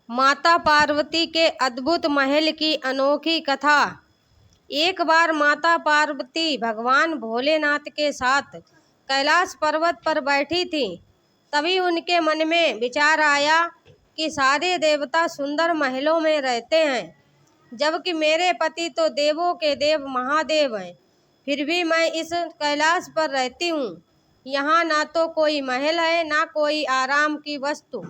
माता पार्वती के अद्भुत महल की अनोखी कथा। एक बार माता पार्वती भगवान भोलेनाथ के साथ कैलाश पर्वत पर बैठी थी। तभी उनके मन में विचार आया कि सारे देवता सुंदर महलों में रहते हैं, जबकि मेरे पति तो देवों के देव महादेव हैं। फिर भी मैं इस कैलाश पर रहती हूँ। यहाँ ना तो कोई महल है, ना कोई आराम की वस्तु।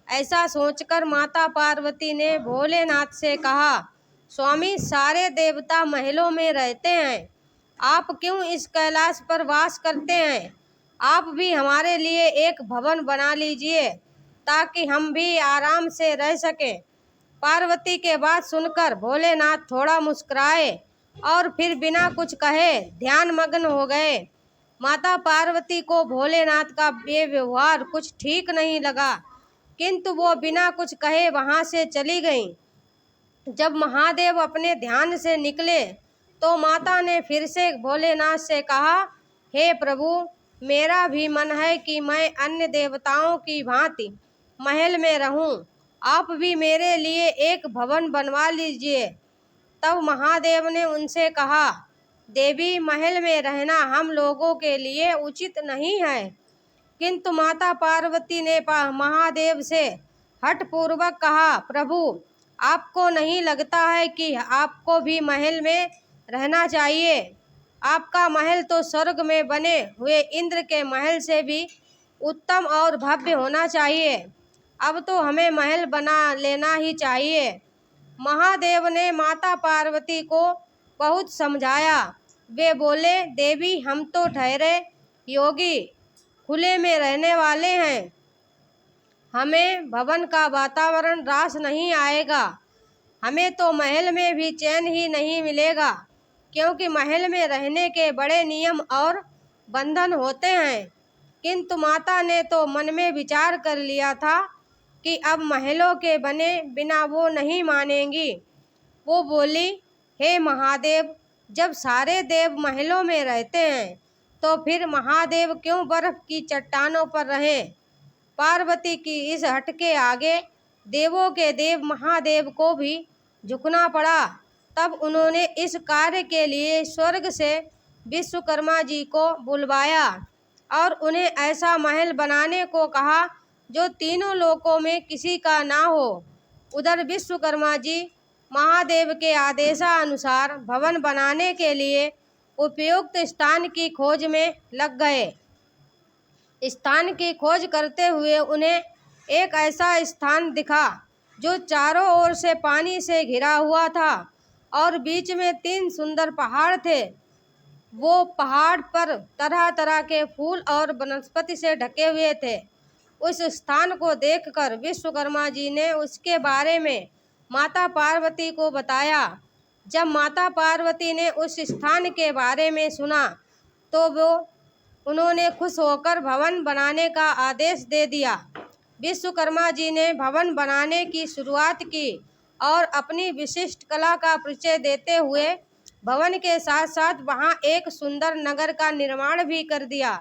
ऐसा सोचकर माता पार्वती ने भोलेनाथ से कहा, स्वामी, सारे देवता महलों में रहते हैं, आप क्यों इस कैलाश पर वास करते हैं? आप भी हमारे लिए एक भवन बना लीजिए ताकि हम भी आराम से रह सकें। पार्वती के बात सुनकर भोलेनाथ थोड़ा मुस्कुराए और फिर बिना कुछ कहे ध्यान मग्न हो गए। माता पार्वती को भोलेनाथ का ये व्यवहार कुछ ठीक नहीं लगा, किंतु वो बिना कुछ कहे वहां से चली गईं। जब महादेव अपने ध्यान से निकले तो माता ने फिर से भोलेनाथ से कहा, हे प्रभु, मेरा भी मन है कि मैं अन्य देवताओं की भांति महल में रहूं। आप भी मेरे लिए एक भवन बनवा लीजिए। तब महादेव ने उनसे कहा, देवी, महल में रहना हम लोगों के लिए उचित नहीं है। किंतु माता पार्वती ने महादेव से हठपूर्वक कहा, प्रभु, आपको नहीं लगता है कि आपको भी महल में रहना चाहिए? आपका महल तो स्वर्ग में बने हुए इंद्र के महल से भी उत्तम और भव्य होना चाहिए। अब तो हमें महल बना लेना ही चाहिए। महादेव ने माता पार्वती को बहुत समझाया। वे बोले, देवी, हम तो ठहरे योगी, खुले में रहने वाले हैं। हमें भवन का वातावरण रास नहीं आएगा। हमें तो महल में भी चैन ही नहीं मिलेगा, क्योंकि महल में रहने के बड़े नियम और बंधन होते हैं। किंतु माता ने तो मन में विचार कर लिया था कि अब महलों के बने बिना वो नहीं मानेंगी। वो बोली, हे महादेव, जब सारे देव महलों में रहते हैं तो फिर महादेव क्यों बर्फ की चट्टानों पर रहें? पार्वती की इस हट के आगे देवों के देव महादेव को भी झुकना पड़ा। तब उन्होंने इस कार्य के लिए स्वर्ग से विश्वकर्मा जी को बुलवाया और उन्हें ऐसा महल बनाने को कहा जो तीनों लोकों में किसी का ना हो। उधर विश्वकर्मा जी महादेव के आदेशानुसार भवन बनाने के लिए उपयुक्त स्थान की खोज में लग गए। स्थान की खोज करते हुए उन्हें एक ऐसा स्थान दिखा जो चारों ओर से पानी से घिरा हुआ था और बीच में 3 सुंदर पहाड़ थे। वो पहाड़ पर तरह तरह के फूल और वनस्पति से ढके हुए थे। उस स्थान को देखकर विश्वकर्मा जी ने उसके बारे में माता पार्वती को बताया। जब माता पार्वती ने उस स्थान के बारे में सुना तो उन्होंने खुश होकर भवन बनाने का आदेश दे दिया। विश्वकर्मा जी ने भवन बनाने की शुरुआत की और अपनी विशिष्ट कला का परिचय देते हुए भवन के साथ साथ वहां एक सुंदर नगर का निर्माण भी कर दिया।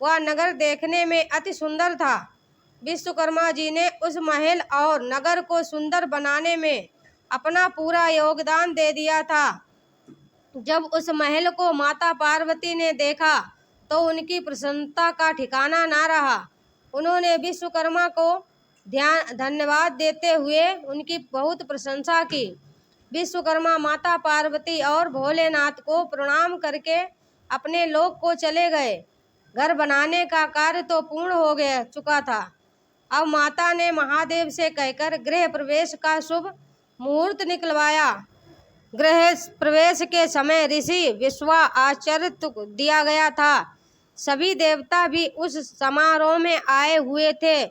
वह नगर देखने में अति सुंदर था। विश्वकर्मा जी ने उस महल और नगर को सुंदर बनाने में अपना पूरा योगदान दे दिया था। जब उस महल को माता पार्वती ने देखा तो उनकी प्रसन्नता का ठिकाना ना रहा। उन्होंने विश्वकर्मा को धन्यवाद देते हुए उनकी बहुत प्रशंसा की। विश्वकर्मा माता पार्वती और भोलेनाथ को प्रणाम करके अपने लोक को चले गए। घर बनाने का कार्य तो पूर्ण हो चुका था। अब माता ने महादेव से कहकर गृह प्रवेश का शुभ मुहूर्त निकलवाया। गृह प्रवेश के समय ऋषि विश्वा आचार्य दिया गया था। सभी देवता भी उस समारोह में आए हुए थे।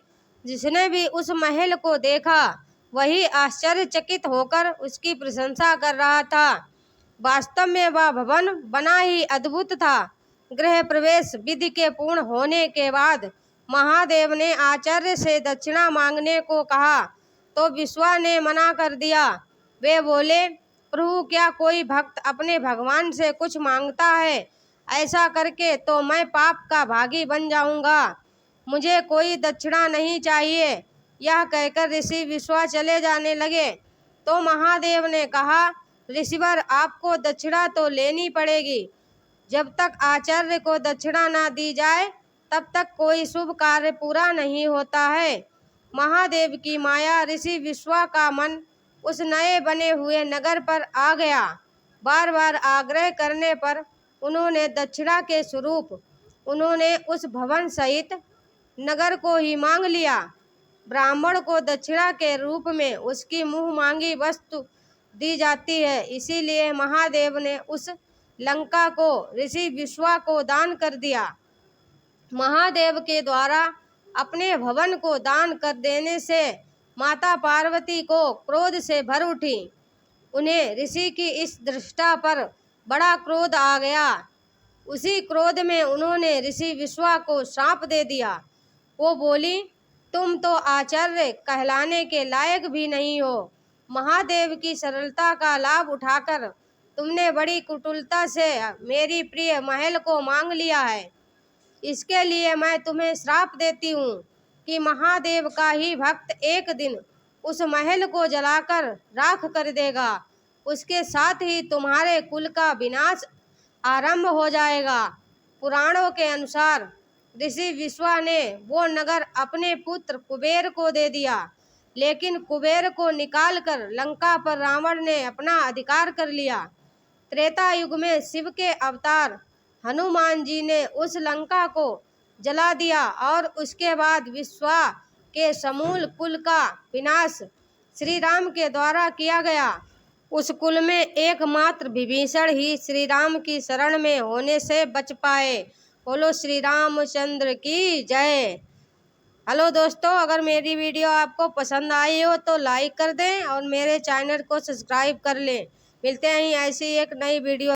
जिसने भी उस महल को देखा वही आश्चर्यचकित होकर उसकी प्रशंसा कर रहा था। वास्तव में वह भवन बना ही अद्भुत था। गृह प्रवेश विधि के पूर्ण होने के बाद महादेव ने आचार्य से दक्षिणा मांगने को कहा तो विश्वा ने मना कर दिया। वे बोले, प्रभु, क्या कोई भक्त अपने भगवान से कुछ मांगता है? ऐसा करके तो मैं पाप का भागी बन जाऊंगा। मुझे कोई दक्षिणा नहीं चाहिए। यह कहकर ऋषि विश्वा चले जाने लगे तो महादेव ने कहा, ऋषिवर, आपको दक्षिणा तो लेनी पड़ेगी। जब तक आचार्य को दक्षिणा न दी जाए तब तक कोई शुभ कार्य पूरा नहीं होता है। महादेव की माया ऋषि विश्वा का मन उस नए बने हुए नगर पर आ गया। बार बार आग्रह करने पर उन्होंने दक्षिणा के स्वरूप उन्होंने उस भवन सहित नगर को ही मांग लिया। ब्राह्मण को दक्षिणा के रूप में उसकी मुंह मांगी वस्तु दी जाती है, इसीलिए महादेव ने उस लंका को ऋषि विश्वा को दान कर दिया। महादेव के द्वारा अपने भवन को दान कर देने से माता पार्वती को क्रोध से भर उठी। उन्हें ऋषि की इस दृष्टा पर बड़ा क्रोध आ गया। उसी क्रोध में उन्होंने ऋषि विश्वा को श्राप दे दिया। वो बोली, तुम तो आचार्य कहलाने के लायक भी नहीं हो। महादेव की सरलता का लाभ उठाकर तुमने बड़ी कुटिलता से मेरी प्रिय महल को मांग लिया है। इसके लिए मैं तुम्हें श्राप देती हूँ कि महादेव का ही भक्त एक दिन उस महल को जलाकर राख कर देगा। उसके साथ ही तुम्हारे कुल का विनाश आरंभ हो जाएगा। पुराणों के अनुसार ऋषि विश्वा ने वो नगर अपने पुत्र कुबेर को दे दिया, लेकिन कुबेर को निकालकर लंका पर रावण ने अपना अधिकार कर लिया। त्रेता युग में शिव के अवतार हनुमान जी ने उस लंका को जला दिया और उसके बाद विश्वा के समूल कुल का विनाश श्री राम के द्वारा किया गया। उस कुल में एकमात्र विभीषण ही श्री राम की शरण में होने से बच पाए। बोलो श्री रामचंद्र की जय। हेलो दोस्तों, अगर मेरी वीडियो आपको पसंद आई हो तो लाइक कर दें और मेरे चैनल को सब्सक्राइब कर लें। मिलते हैं ऐसी एक नई वीडियो।